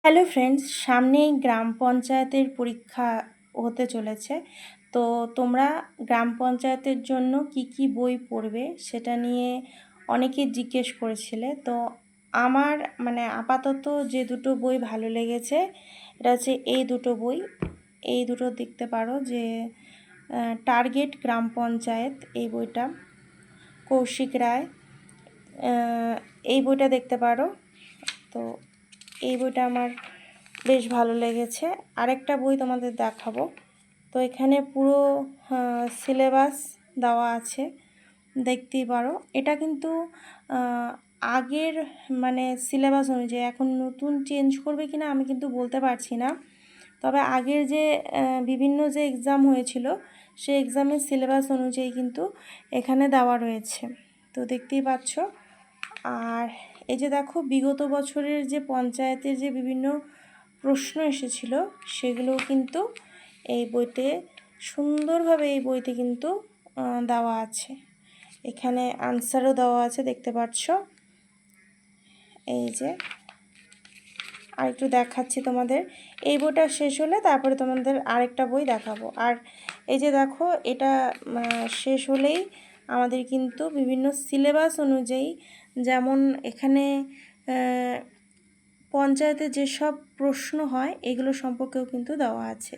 Hello friends, সামনেই গ্রাম পঞ্চায়েতের পরীক্ষা হতে চলেছে। তো তোমরা গ্রাম পঞ্চায়েতের জন্য কি কি বই পড়বে সেটা নিয়ে অনেকেই জিজ্ঞেস করেছিলে। তো আমার আপাতত যে দুটো বই ভালো লেগেছে, এটা হচ্ছে এই দুটো বই। এই দুটো দেখতে পারো যে টার্গেট গ্রাম পঞ্চায়েত, এই বইটা কৌশিক রায়, এই বইটা দেখতে পারো। তো এই বইটা আমার বেশ ভালো লেগেছে। আরেকটা বই তোমাদের দেখাবো। তো এখানে পুরো সিলেবাস দেওয়া আছে, দেখতেই পারো। এটা কিন্তু আগের সিলেবাস অনুযায়ী, এখন নতুন চেঞ্জ করবে কিনা আমি কিন্তু বলতে পারছি না। তবে আগের যে বিভিন্ন যে এক্সাম হয়েছিল সেই এক্সামের সিলেবাস অনুযায়ী কিন্তু এখানে দেওয়া রয়েছে। তো দেখতেই পাচ্ছ। আর এই যে দেখো, বিগত বছরের যে পঞ্চায়েতের যে বিভিন্ন প্রশ্ন এসেছিল সেগুলোও কিন্তু এই বইতে সুন্দরভাবে কিন্তু দেওয়া আছে। এখানে আনসারও দেওয়া আছে, দেখতে পাচ্ছ। এই যে আরেকটু দেখাচ্ছি তোমাদের। এই বইটা শেষ হলে তারপরে তোমাদের আরেকটা বই দেখাবো। আর এই যে দেখো, এটা শেষ হলেই আমাদের কিন্তু বিভিন্ন সিলেবাস অনুযায়ী, যেমন এখানে পঞ্চায়েতে যেসব প্রশ্ন হয় এগুলো সম্পর্কেও কিন্তু দেওয়া আছে।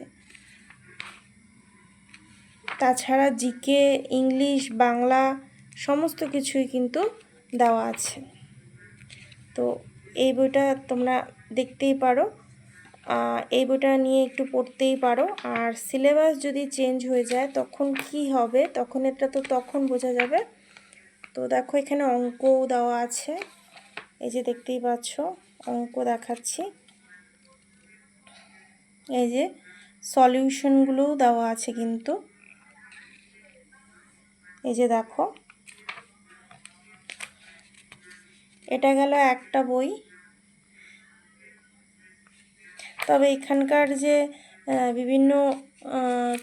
তাছাড়া জিকে, ইংলিশ, বাংলা সমস্ত কিছুই কিন্তু দেওয়া আছে। তো এই বইটা তোমরা দেখতেই পারো, এই বইটা নিয়ে একটু পড়তেই পারো। আর সিলেবাস যদি চেঞ্জ হয়ে যায় তখন কি হবে, তখন এটা তো তখন বোঝা যাবে। তো দেখো, এখানে অঙ্কও দেওয়া আছে, এই যে দেখতেই পাচ্ছ, অঙ্ক দেখাচ্ছি। এই যে সলিউশনগুলোও দেওয়া আছে কিন্তু, এই যে দেখো। এটা গেল একটা বই। তবে এখানকার যে বিভিন্ন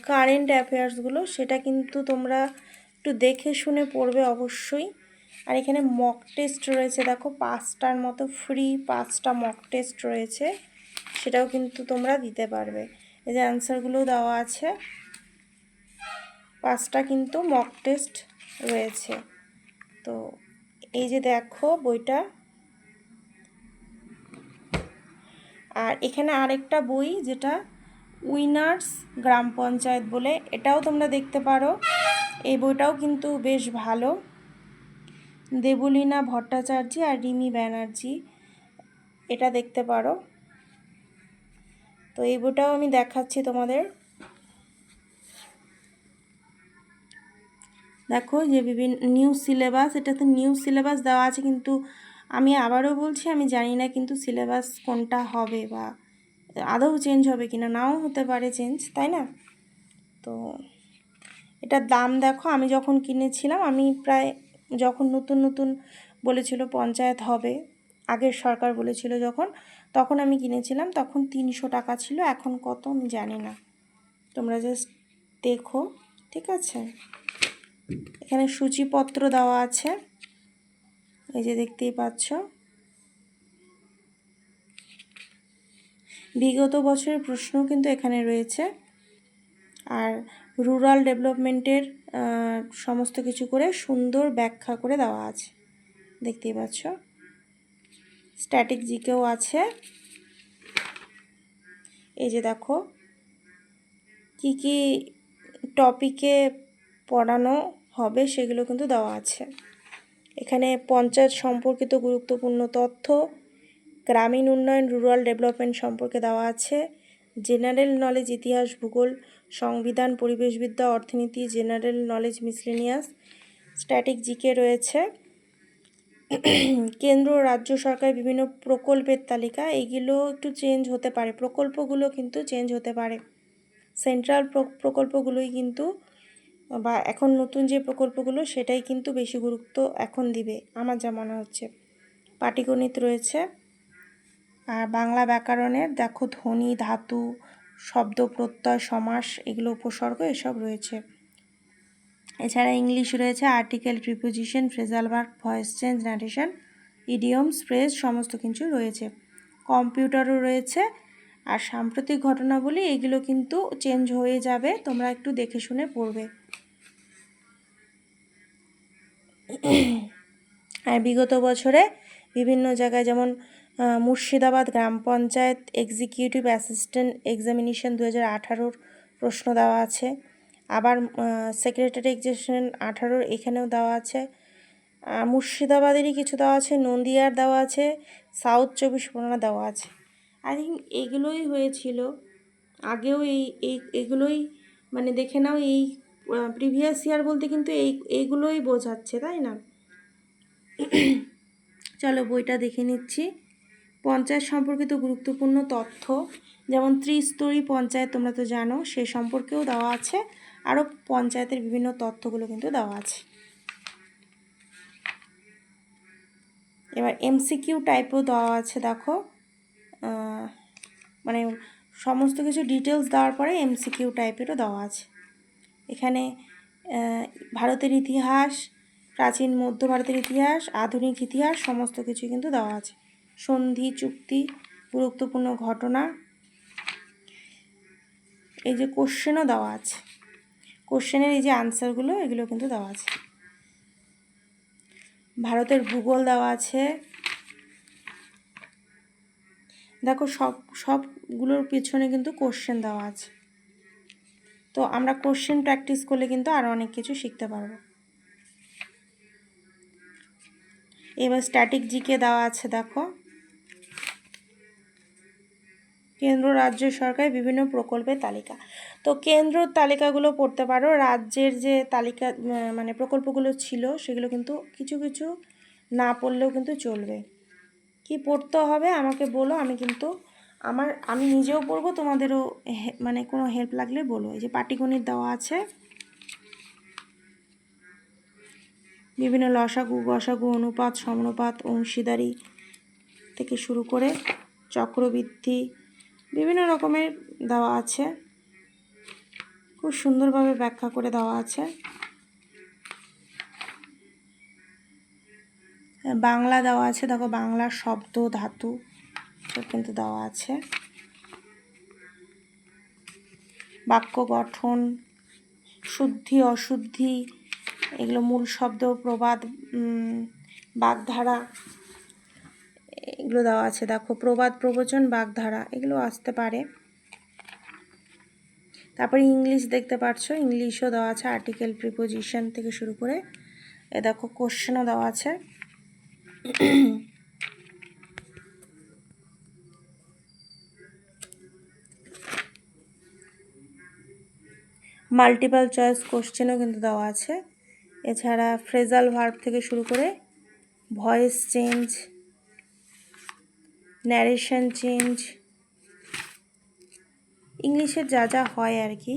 কারেন্ট অ্যাফেয়ার্সগুলো সেটা কিন্তু তোমরা একটু দেখে শুনে পড়বে অবশ্যই। আর এখানে মক টেস্ট রয়েছে, দেখো 5টার মতো ফ্রি 5টা মক টেস্ট রয়েছে, সেটাও কিন্তু তোমরা দিতে পারবে। এই যে অ্যান্সারগুলোও দেওয়া আছে, 5টা কিন্তু মক টেস্ট রয়েছে। তো এই যে দেখো বইটা। আর এখানে আরেকটা বই, যেটা উইনার্স গ্রাম পঞ্চায়েত বলে, এটাও তোমরা দেখতে পারো। এই বইটাও কিন্তু বেশ ভালো। দেবলীনা ভট্টাচার্য আর রিমি ব্যানার্জি, এটা দেখতে পারো। তো এই বইটাও আমি দেখাচ্ছি তোমাদের। দেখো যে বিভিন্ন নিউ সিলেবাস, এটাতে নিউ সিলেবাস দেওয়া আছে, কিন্তু আমি আবারও বলছি, আমি জানি না কিন্তু সিলেবাস কোনটা হবে বা আদৌ চেঞ্জ হবে কিনা, নাও হতে পারে চেঞ্জ, তাই না? তো এটার দাম দেখো, আমি যখন কিনেছিলাম, আমি প্রায় যখন নতুন নতুন বলেছিল পঞ্চায়েত হবে, আগের সরকার বলেছিল যখন, তখন আমি কিনেছিলাম, তখন 300 টাকা ছিল। এখন কত আমি জানি না, তোমরা জাস্ট দেখো, ঠিক আছে? এখানে সূচিপত্র দেওয়া আছে, এই যে দেখতেই পাচ্ছ। বিগত বছরের প্রশ্ন কিন্তু এখানে রয়েছে। আর রুরাল ডেভেলপমেন্টের সমস্ত কিছু করে সুন্দর ব্যাখ্যা করে দেওয়া আছে, দেখতেই পাচ্ছ। স্ট্যাটিক জিকেও আছে। এই যে দেখো কি কি টপিকে পড়ানো হবে সেগুলো কিন্তু দেওয়া আছে। এখানে পঞ্চায়েত সম্পর্কিত গুরুত্বপূর্ণ তথ্য, গ্রামীণ উন্নয়ন, রুরাল ডেভেলপমেন্ট সম্পর্কে দেওয়া আছে। জেনারেল নলেজ, ইতিহাস, ভূগোল, সংবিধান, পরিবেশবিদ্যা, অর্থনীতি, general knowledge, miscellaneous, static GK রয়েছে। কেন্দ্র ও রাজ্য সরকারের বিভিন্ন প্রকল্পের তালিকা, এগুলো একটু চেঞ্জ হতে পারে, প্রকল্পগুলো কিন্তু চেঞ্জ হতে পারে। সেন্ট্রাল প্রকল্পগুলোই কিন্তু, বা এখন নতুন যে প্রকল্পগুলো সেটাই কিন্তু বেশি গুরুত্ব এখন দিবে আমার যা মনে হচ্ছে। পাটিগণিত রয়েছে। আর বাংলা ব্যাকরণের দেখো ধ্বনি, ধাতু, শব্দ, প্রত্যয়, সমাস, এগুলো উপসর্গ, এসব রয়েছে। এছাড়া ইংলিশ রয়েছে, article, preposition, phrasal verb, voice change, narration, idioms, phrase, সমস্ত কিছু রয়েছে। কম্পিউটারও রয়েছে। আর সাম্প্রতিক ঘটনাবলী এগুলো কিন্তু চেঞ্জ হয়ে যাবে, তোমরা একটু দেখে শুনে পড়বে। আর বিগত বছরে বিভিন্ন জায়গায় যেমন মুর্শিদাবাদ গ্রাম পঞ্চায়েত এক্সিকিউটিভ অ্যাসিস্ট্যান্ট এক্সামিনেশন 2018 প্রশ্ন দেওয়া আছে। আবার সেক্রেটারি এক্সামিনেশন 18 এখানেও দেওয়া আছে। মুর্শিদাবাদেরই কিছু দেওয়া আছে, নদিয়ার দেওয়া আছে, সাউথ 24 পরগনা দেওয়া আছে। আই থিঙ্ক এগুলোই হয়েছিল আগেও, এগুলোই মানে দেখে নাও। এই প্রিভিয়াস ইয়ার বলতে কিন্তু এইগুলোই বোঝাচ্ছে, তাই না? চলো বইটা দেখে নিচ্ছি। পঞ্চায়েত সম্পর্কিত গুরুত্বপূর্ণ তথ্য, যেমন ত্রিস্তরী পঞ্চায়েত তোমরা তো জানো, সে সম্পর্কেও দেওয়া আছে। আরও পঞ্চায়েতের বিভিন্ন তথ্যগুলো কিন্তু দেওয়া আছে। এবার এমসিকিউ টাইপও দেওয়া আছে, দেখো মানে সমস্ত কিছু ডিটেলস দেওয়ার পরে এমসিকিউ টাইপেরও দেওয়া আছে। এখানে ভারতের ইতিহাস, প্রাচীন মধ্য ভারতের ইতিহাস, আধুনিক ইতিহাস সমস্ত কিছু কিন্তু দেওয়া আছে। সন্ধি, চুক্তি, গুরুত্বপূর্ণ ঘটনা, এই যে কোশ্চেনও দেওয়া আছে। কোশ্চেনের এই যে আনসারগুলো এগুলো কিন্তু দেওয়া আছে। ভারতের ভূগোল দেওয়া আছে। দেখো সবগুলোর পিছনে কিন্তু কোশ্চেন দেওয়া আছে। তো আমরা কোশ্চেন প্র্যাকটিস করলে কিন্তু আরও অনেক কিছু শিখতে পারবো। এবার স্ট্যাটিক জিকে দেওয়া আছে, দেখো কেন্দ্র রাজ্য সরকারের বিভিন্ন প্রকল্পের তালিকা। তো কেন্দ্রর তালিকাগুলো পড়তে পারো, রাজ্যের যে তালিকা মানে প্রকল্পগুলো ছিল সেগুলো কিন্তু কিছু কিছু না পড়লেও কিন্তু চলবে। কি পড়তে হবে আমাকে বলো, আমি কিন্তু আমি নিজেও পড়বো, তোমাদেরও মানে কোনো হেল্প লাগলে বলো। এই যে পাটিগণিত দেওয়া আছে, বিভিন্ন লসাগু, গসাগু, অনুপাত, সমানুপাত, অংশীদারি থেকে শুরু করে চক্রবৃদ্ধি বিভিন্ন রকমের দেওয়া আছে, খুব সুন্দরভাবে ব্যাখ্যা করে দেওয়া আছে। বাংলা দেওয়া আছে, দেখো বাংলার শব্দ, ধাতু সব কিন্তু দেওয়া আছে। বাক্য গঠন, শুদ্ধি অশুদ্ধি, এগুলো মূল শব্দ, প্রবাদ, বাগধারা এগুলো দেওয়া আছে। দেখো প্রবাদ, প্রবচন, বাগধারা এগুলো আসতে পারে। তারপরে ইংলিশ দেখতে পাচ্ছ, ইংলিশও দেওয়া আছে, আর্টিকেল, প্রিপোজিশন থেকে শুরু করে। এ দেখো কোশ্চেনও দেওয়া আছে। মাল্টিপল চয়েস কোশ্চেনও কিন্তু দেওয়া আছে। এছাড়া ফ্রেজাল ভার্ব থেকে শুরু করে ভয়েস চেঞ্জ, ন্যারেশন চেঞ্জ, ইংলিশের যা যা হয় আর কি,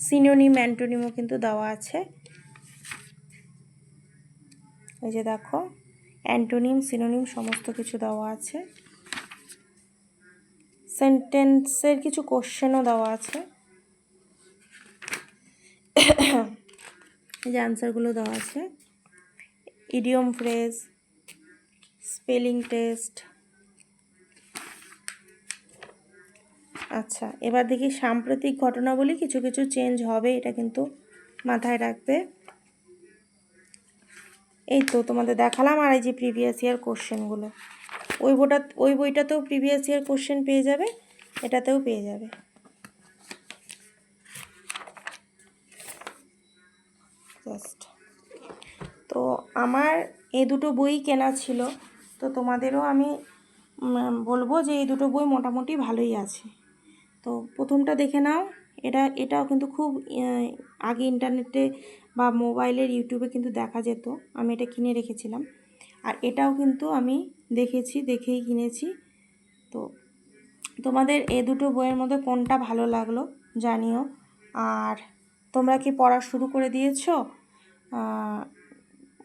সিনোনিম, অ্যান্টোনিমও কিন্তু দেওয়া আছে। এই যে দেখো অ্যান্টোনিম, সিনোনিম সমস্ত কিছু দেওয়া আছে। সেন্টেন্সের কিছু কোশ্চেনও দেওয়া আছে, এই যে আনসারগুলো দেওয়া আছে। Idiom phrase, spelling test. আচ্ছা, এবার দেখি সাম্প্রতিক ঘটনাবলী কিছু কিছু চেঞ্জ হবে, এটা কিন্তু মাথায় রাখবে। এই তো তোমাদের দেখালাম। আর এই যে প্রিভিয়াস ইয়ার কোশ্চেনগুলো, ওই বইটাতেও প্রিভিয়াস ইয়ার কোশ্চেন পেয়ে যাবে, এটাতেও পেয়ে যাবে। জাস্ট তো আমার এই দুটো বই কেনা ছিল, তো তোমাদেরও আমি বলবো যে এই দুটো বই মোটামুটি ভালোই আছে। তো প্রথমটা দেখে নাও। এটাও কিন্তু খুব আগে ইন্টারনেটে বা মোবাইলের ইউটিউবে কিন্তু দেখা যেত, আমি এটা কিনে রেখেছিলাম। আর এটাও কিন্তু আমি দেখেই কিনেছি। তো তোমাদের এই দুটো বইয়ের মধ্যে কোনটা ভালো লাগলো জানিও। আর তোমরা কি পড়া শুরু করে দিয়েছো?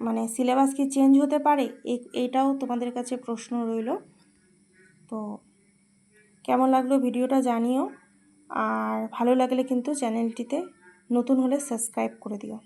মানে সিলেবাস কি চেঞ্জ হতে পারে, এইটাও তোমাদের কাছে প্রশ্ন রইল। তো কেমন লাগলো ভিডিওটা জানিও। আর ভালো লাগলে কিন্তু চ্যানেলটিতে নতুন হলে সাবস্ক্রাইব করে দিও।